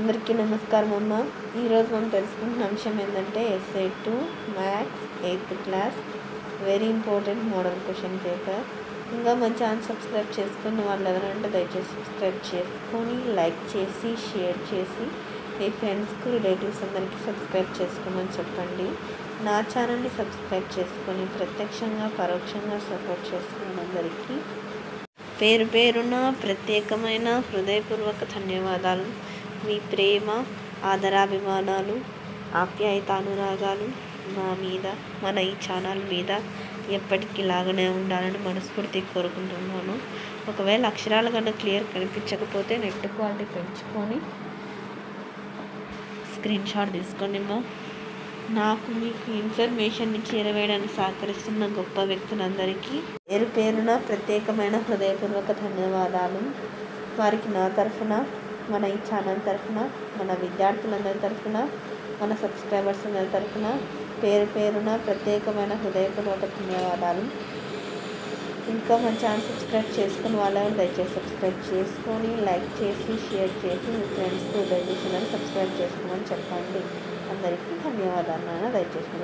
అందరికీ నమస్కారం అమ్మ. ఈరోజు మనం తెలుసుకుంటున్న అంశం ఏంటంటే SA 2 maths 8th class very important model question paper. ఇంకా మన ఛానల్ సబ్స్క్రైబ్ చేసుకున్న వాళ్ళు ఎవరంటే దయచేసి సబ్స్క్రైబ్ చేసుకొని లైక్ చేసి షేర్ చేసి మీ ఫ్రెండ్స్కి రిలేటివ్స్ అందరికీ సబ్స్క్రైబ్ చేసుకోమని చెప్పండి. నా ఛానల్ని సబ్స్క్రైబ్ చేసుకొని ప్రత్యక్షంగా పరోక్షంగా సపోర్ట్ చేసుకున్న అందరికీ పేరు పేరున ప్రత్యేకమైన హృదయపూర్వక ధన్యవాదాలు. మీ ప్రేమ ఆదరాభిమానాలు ఆప్యాయతానురాగాలు మా మీద మన ఈ ఛానల్ మీద ఎప్పటికీ లాగానే ఉండాలని మనస్ఫూర్తిగా కోరుకుంటున్నాను. ఒకవేళ అక్షరాలు కన్నా క్లియర్ కనిపించకపోతే నెట్ క్వాలిటీ పెంచుకొని స్క్రీన్ షాట్ తీసుకోండి. నాకు మీకు ఇన్ఫర్మేషన్ చేరవేయడానికి సహకరిస్తున్న గొప్ప వ్యక్తులందరికీ పేరు పేరున ప్రత్యేకమైన హృదయపూర్వక ధన్యవాదాలు. వారికి నా తరఫున మన ఈ ఛానల్ తరఫున మన విద్యార్థులందరి తరఫున మన సబ్స్క్రైబర్స్ అందరి తరఫున పేరు పేరున ప్రత్యేకమైన హృదయపూర్వక ధన్యవాదాలు. ఇంకా మన ఛానల్ సబ్స్క్రైబ్ చేసుకుని వాళ్ళని దయచేసి సబ్స్క్రైబ్ చేసుకొని లైక్ చేసి షేర్ చేసి మీ ఫ్రెండ్స్కి రిలేటివ్స్ సబ్స్క్రైబ్ చేసుకోమని చెప్పండి. అందరికీ ధన్యవాదాలు. దయచేసి